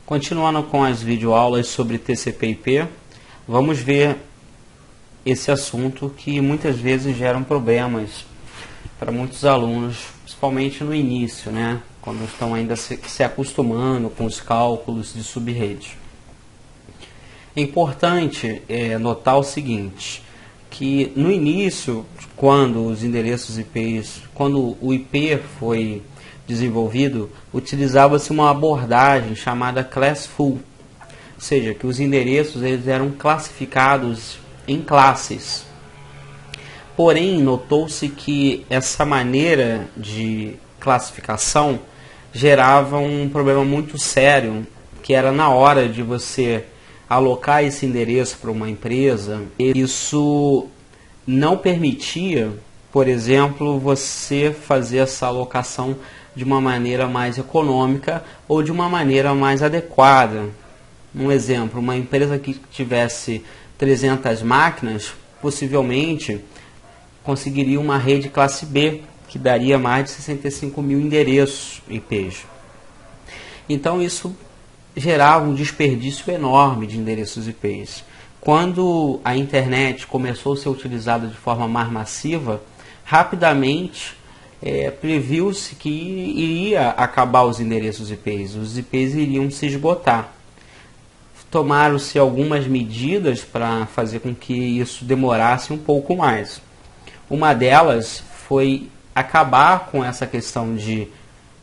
Continuando com as videoaulas sobre TCP/IP, vamos ver esse assunto que muitas vezes gera problemas para muitos alunos, principalmente no início, né? Quando estão ainda se acostumando com os cálculos de subrede. É importante notar o seguinte, que no início, quando os endereços IPs, quando o IP foi desenvolvido, utilizava-se uma abordagem chamada classful, ou seja, que os endereços eles eram classificados em classes. Porém, notou-se que essa maneira de classificação gerava um problema muito sério, que era na hora de você alocar esse endereço para uma empresa. Isso não permitia, por exemplo, você fazer essa alocação de uma maneira mais econômica ou de uma maneira mais adequada. Um exemplo, uma empresa que tivesse 300 máquinas, possivelmente conseguiria uma rede classe B, que daria mais de 65 mil endereços IPs. Então isso gerava um desperdício enorme de endereços IPs. Quando a internet começou a ser utilizada de forma mais massiva, rapidamente previu-se que iria acabar os endereços IPs, os IPs iriam se esgotar. Tomaram-se algumas medidas para fazer com que isso demorasse um pouco mais. Uma delas foi acabar com essa questão de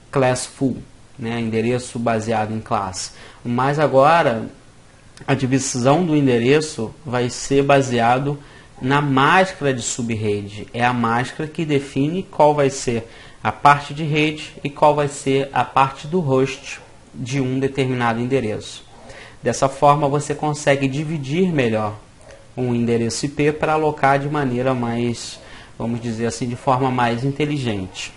classful, né, endereço baseado em classe. Mas agora a divisão do endereço vai ser baseado na máscara de subrede. É a máscara que define qual vai ser a parte de rede e qual vai ser a parte do host de um determinado endereço. Dessa forma você consegue dividir melhor um endereço IP para alocar de maneira mais, vamos dizer assim, de forma mais inteligente.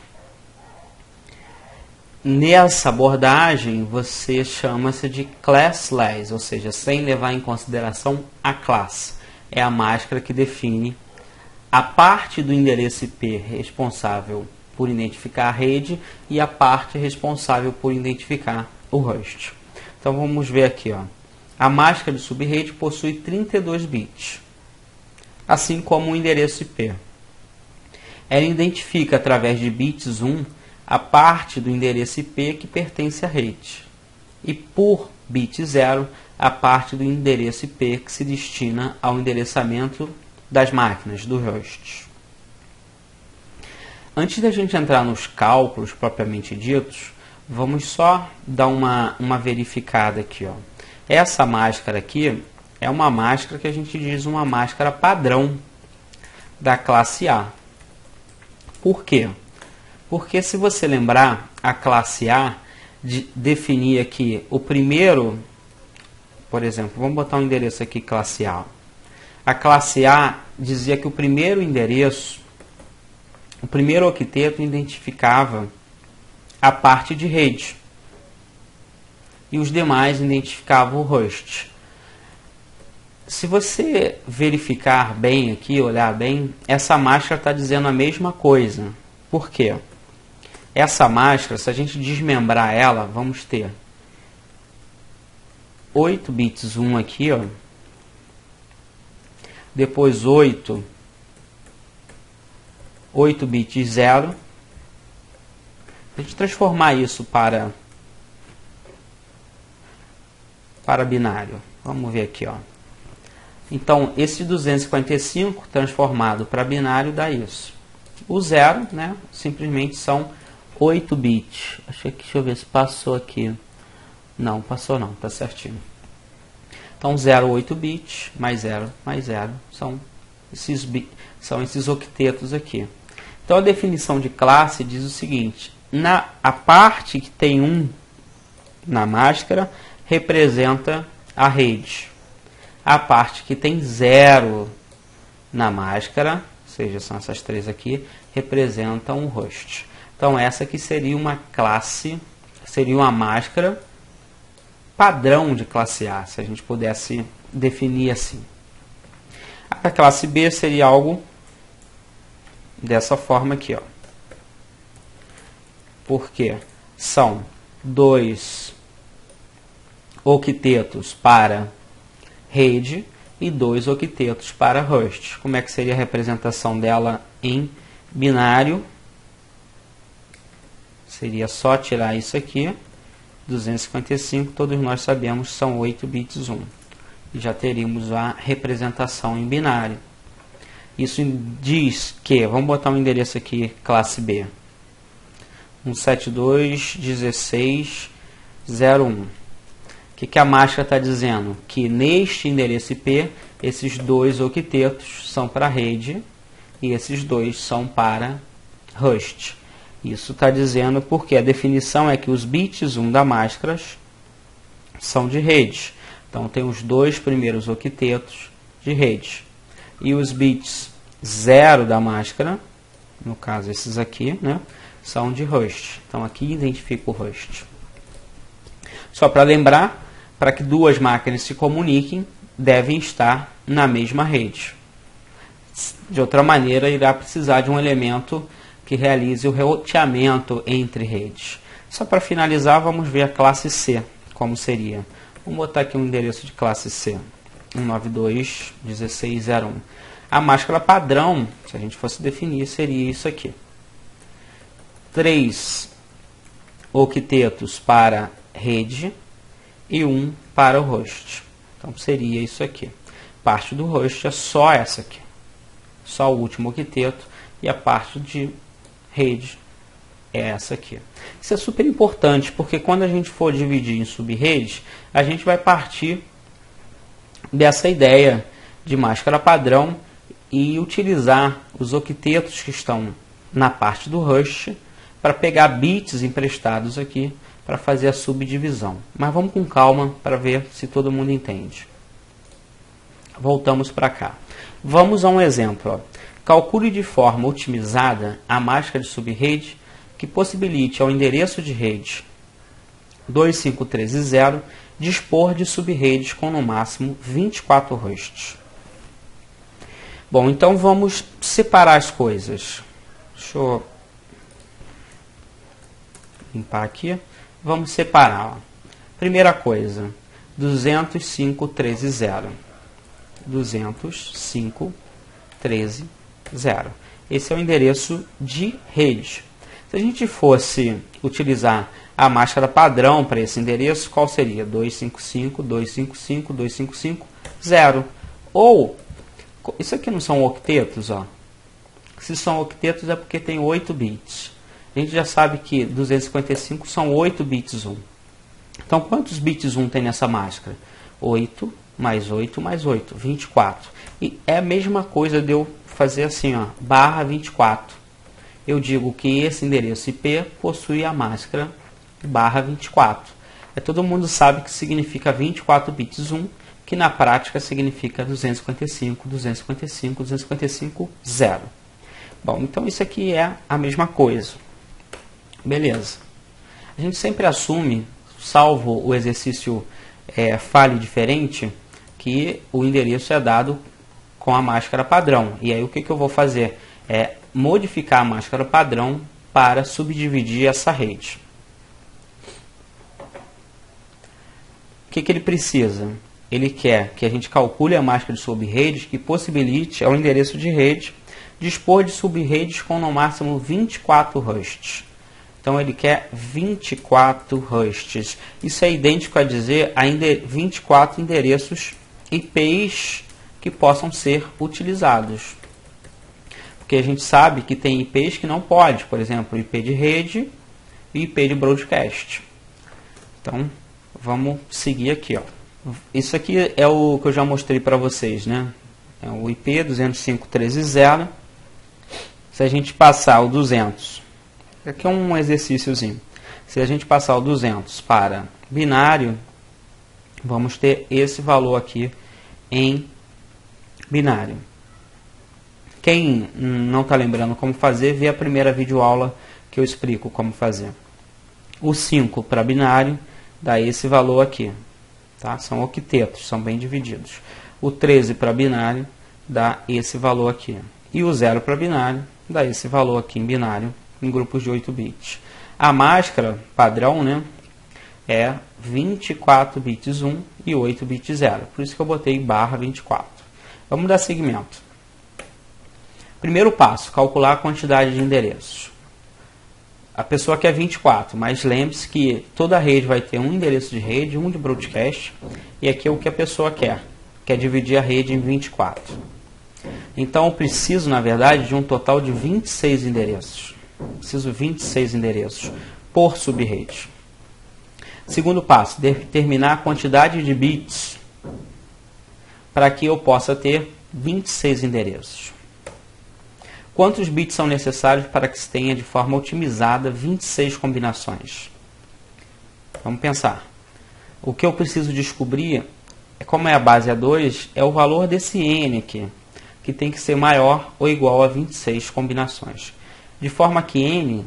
Nessa abordagem você chama-se de classless, ou seja, sem levar em consideração a classe. É a máscara que define a parte do endereço IP responsável por identificar a rede e a parte responsável por identificar o host. Então vamos ver aqui, ó. A máscara de subrede possui 32 bits, assim como o endereço IP. Ela identifica através de bits 1 a parte do endereço IP que pertence à rede, e por bit 0 a parte do endereço IP que se destina ao endereçamento das máquinas, do host. Antes da gente entrar nos cálculos propriamente ditos, vamos só dar uma verificada aqui, ó. Essa máscara aqui é uma máscara que a gente diz uma máscara padrão da classe A. Por quê? Porque se você lembrar, a classe A definia aqui o primeiro, por exemplo, vamos botar um endereço aqui, classe A. A classe A dizia que o primeiro endereço, o primeiro octeto identificava a parte de rede e os demais identificavam o host. Se você verificar bem aqui, olhar bem, essa máscara está dizendo a mesma coisa. Por quê? Essa máscara, se a gente desmembrar ela, vamos ter 8 bits 1 aqui, ó. Depois 8 bits 0. A gente transformar isso para binário. Vamos ver aqui, ó. Então, esse 255 transformado para binário dá isso. O 0, né, simplesmente são 8 bits. Deixa eu ver se passou aqui. Não, passou não, tá certinho. Então, 0, 8 bits, mais 0, mais 0. São esses octetos aqui. Então, a definição de classe diz o seguinte. A parte que tem 1 na máscara representa a rede. A parte que tem 0 na máscara, ou seja, são essas três aqui, representam o host. Então essa aqui seria uma classe, seria uma máscara padrão de classe A, se a gente pudesse definir assim. A classe B seria algo dessa forma aqui, ó. Porque são 2 octetos para rede e 2 octetos para Rust. Como é que seria a representação dela em binário? Seria só tirar isso aqui, 255, todos nós sabemos, são 8 bits 1. E já teríamos a representação em binário. Isso diz que, vamos botar um endereço aqui, classe B, 172.16.01. O que a máscara está dizendo? Que neste endereço IP, esses 2 octetos são para rede e esses 2 são para Rust. Isso está dizendo porque a definição é que os bits 1 da máscara são de rede. Então tem os 2 primeiros octetos de rede. E os bits 0 da máscara, no caso esses aqui, né, são de Rust. Então aqui identifica o Rust. Só para lembrar, para que duas máquinas se comuniquem, devem estar na mesma rede. De outra maneira, irá precisar de um elemento que realize o roteamento entre redes. Só para finalizar, vamos ver a classe C, como seria. Vamos botar aqui um endereço de classe C, 192.16.01. A máscara padrão, se a gente fosse definir, seria isso aqui. 3 octetos para rede e 1 para o Rust. Então seria isso aqui. Parte do Rust é só essa aqui. Só o último octeto. E a parte de rede é essa aqui. Isso é super importante, porque quando a gente for dividir em sub-redes, a gente vai partir dessa ideia de máscara padrão e utilizar os octetos que estão na parte do Rust para pegar bits emprestados aqui para fazer a subdivisão. Mas vamos com calma para ver se todo mundo entende. Voltamos para cá. Vamos a um exemplo. Ó. Calcule de forma otimizada a máscara de subrede que possibilite ao endereço de rede 2513.0 dispor de subredes com no máximo 24 hosts. Bom, então vamos separar as coisas. Deixa eu limpar aqui. Vamos separar. Ó. Primeira coisa, 205.13.0. 205.13.0. Esse é o endereço de rede. Se a gente fosse utilizar a máscara padrão para esse endereço, qual seria? 255.255.255.0. Ou, isso aqui não são octetos, ó. Se são octetos é porque tem 8 bits. A gente já sabe que 255 são 8 bits 1. Então, quantos bits 1 tem nessa máscara? 8 mais 8 mais 8, 24. E é a mesma coisa de eu fazer assim, ó, barra 24. Eu digo que esse endereço IP possui a máscara barra 24. Todo mundo sabe que significa 24 bits 1, que na prática significa 255, 255, 255, 0. Bom, então isso aqui é a mesma coisa. Beleza. A gente sempre assume, salvo o exercício fale diferente, que o endereço é dado com a máscara padrão. E aí o que eu vou fazer? É modificar a máscara padrão para subdividir essa rede. O que ele precisa? Ele quer que a gente calcule a máscara de subredes que possibilite ao endereço de rede dispor de subredes com no máximo 24 hosts. Então ele quer 24 hosts. Isso é idêntico a dizer 24 endereços IPs que possam ser utilizados. Porque a gente sabe que tem IPs que não pode, por exemplo, IP de rede e IP de broadcast. Então, vamos seguir aqui. Ó. Isso aqui é o que eu já mostrei para vocês, né? É o IP 205.13.0. Se a gente passar o 200, aqui é um exercíciozinho. Se a gente passar o 200 para binário, vamos ter esse valor aqui em binário. Quem não está lembrando como fazer, vê a primeira videoaula que eu explico como fazer. O 5 para binário dá esse valor aqui. Tá? São octetos, são bem divididos. O 13 para binário dá esse valor aqui. E o 0 para binário dá esse valor aqui em binário, em grupos de 8 bits. A máscara padrão, né, é 24 bits 1 e 8 bits 0. Por isso que eu botei barra 24. Vamos dar seguimento. Primeiro passo, calcular a quantidade de endereços. A pessoa quer 24, mas lembre-se que toda rede vai ter um endereço de rede, um de broadcast, e aqui é o que a pessoa quer dividir a rede em 24. Então eu preciso, na verdade, de um total de 26 endereços. Preciso 26 endereços por subrede. Segundo passo, determinar a quantidade de bits para que eu possa ter 26 endereços. Quantos bits são necessários para que se tenha de forma otimizada 26 combinações? Vamos pensar. O que eu preciso descobrir, como é a base A2, é o valor desse N aqui, que tem que ser maior ou igual a 26 combinações. De forma que N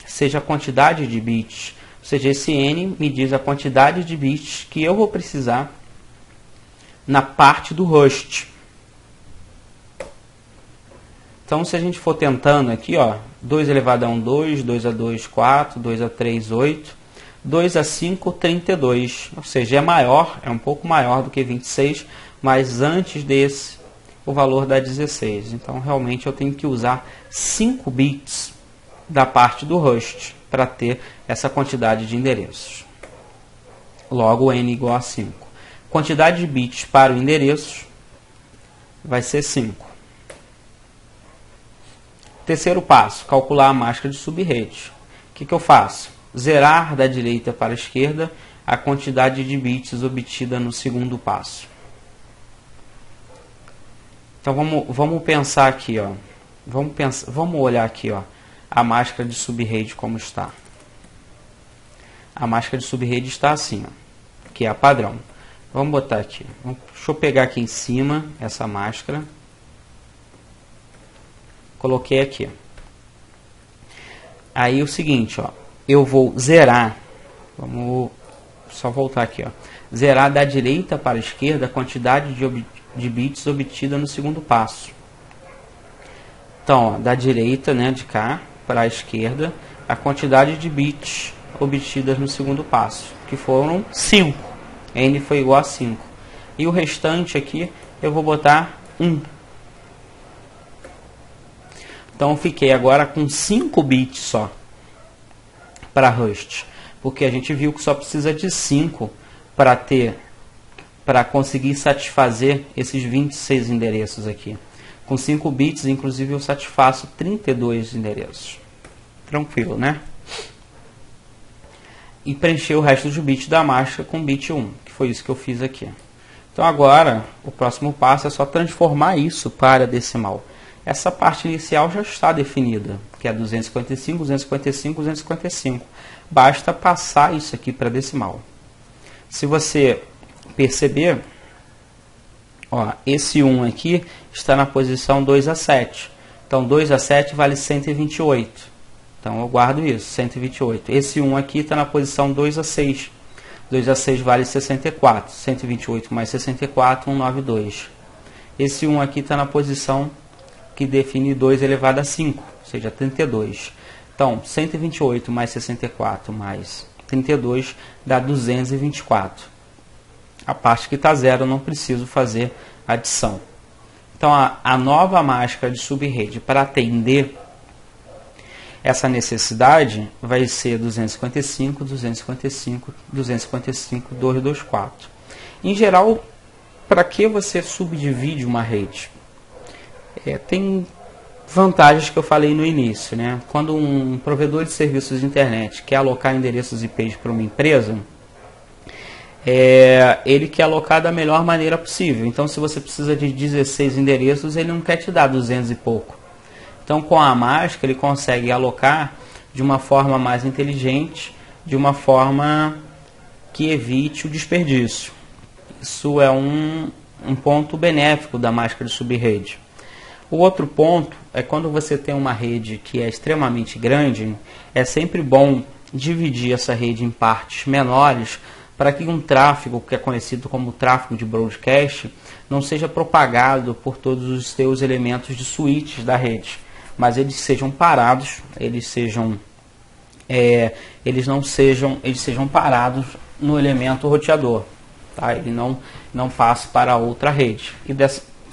seja a quantidade de bits, ou seja, esse N me diz a quantidade de bits que eu vou precisar na parte do host. Então, se a gente for tentando aqui, ó, 2 elevado a 1, 2, 2 a 2, 4, 2 a 3, 8, 2 a 5, 32. Ou seja, é maior, é um pouco maior do que 26, mas antes desse, o valor dá 16. Então, realmente, eu tenho que usar 5 bits da parte do host para ter essa quantidade de endereços. Logo, N igual a 5. Quantidade de bits para o endereço vai ser 5. Terceiro passo, calcular a máscara de subrede. O que eu faço? Zerar da direita para a esquerda a quantidade de bits obtida no segundo passo. Então vamos pensar aqui, ó. Vamos olhar aqui, ó, a máscara de subrede como está. A máscara de subrede está assim, ó, que é a padrão. Vamos botar aqui. Deixa eu pegar aqui em cima essa máscara. Coloquei aqui. Aí o seguinte, ó, eu vou zerar. Vamos só voltar aqui, ó. Zerar da direita para a esquerda a quantidade de bits obtida no segundo passo. Então, ó, da direita, né, de cá para a esquerda, a quantidade de bits obtidas no segundo passo, que foram 5. N foi igual a 5. E o restante aqui eu vou botar 1. Então eu fiquei agora com 5 bits só para host, porque a gente viu que só precisa de 5 para conseguir satisfazer esses 26 endereços aqui. Com 5 bits, inclusive, eu satisfaço 32 endereços. Tranquilo, né? E preencher o resto dos bits da máscara com bit 1, que foi isso que eu fiz aqui. Então agora, o próximo passo é só transformar isso para decimal. Essa parte inicial já está definida, que é 255, 255, 255. Basta passar isso aqui para decimal. Se você perceber, ó, esse 1 aqui está na posição 2 a 7. Então 2 a 7 vale 128. Então eu guardo isso, 128. Esse 1 aqui está na posição 2 a 6. 2 a 6 vale 64. 128 mais 64, 192. Esse 1 aqui está na posição que define 2 elevado a 5, ou seja, 32. Então, 128 mais 64 mais 32 dá 224. A parte que está zero eu não preciso fazer adição. Então, a nova máscara de subrede para atender essa necessidade vai ser 255, 255, 255, 224. Em geral, para que você subdivide uma rede? Tem vantagens que eu falei no início, né? Quando um provedor de serviços de internet quer alocar endereços IP para uma empresa, ele quer alocar da melhor maneira possível. Então, se você precisa de 16 endereços, ele não quer te dar 200 e pouco. Então, com a máscara, ele consegue alocar de uma forma mais inteligente, de uma forma que evite o desperdício. Isso é um ponto benéfico da máscara de subrede. O outro ponto é quando você tem uma rede que é extremamente grande, é sempre bom dividir essa rede em partes menores para que um tráfego, que é conhecido como tráfego de broadcast, não seja propagado por todos os seus elementos de switches da rede, mas eles sejam parados, eles sejam parados no elemento roteador, tá? Ele não passa para outra rede. E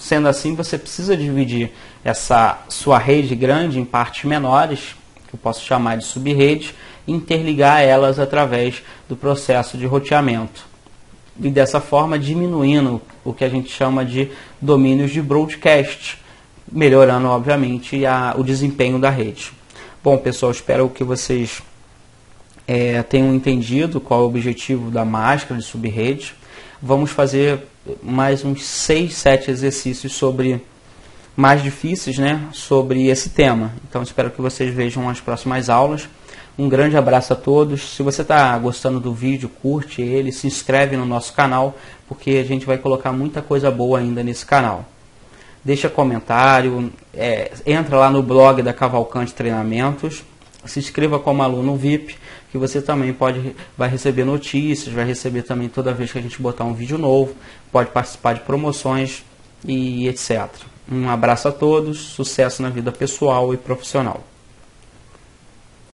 sendo assim, você precisa dividir essa sua rede grande em partes menores, que eu posso chamar de sub-redes, e interligar elas através do processo de roteamento. E dessa forma diminuindo o que a gente chama de domínios de broadcast, melhorando obviamente o desempenho da rede. Bom pessoal, espero que vocês tenham entendido qual é o objetivo da máscara de subrede. Vamos fazer mais uns 6, 7 exercícios mais difíceis, né, sobre esse tema. Então espero que vocês vejam as próximas aulas. Um grande abraço a todos. Se você está gostando do vídeo, curte ele, se inscreve no nosso canal, porque a gente vai colocar muita coisa boa ainda nesse canal. Deixa comentário, entra lá no blog da Cavalcante Treinamentos, se inscreva como aluno VIP, que você também vai receber notícias, vai receber também toda vez que a gente botar um vídeo novo, pode participar de promoções e etc. Um abraço a todos, sucesso na vida pessoal e profissional.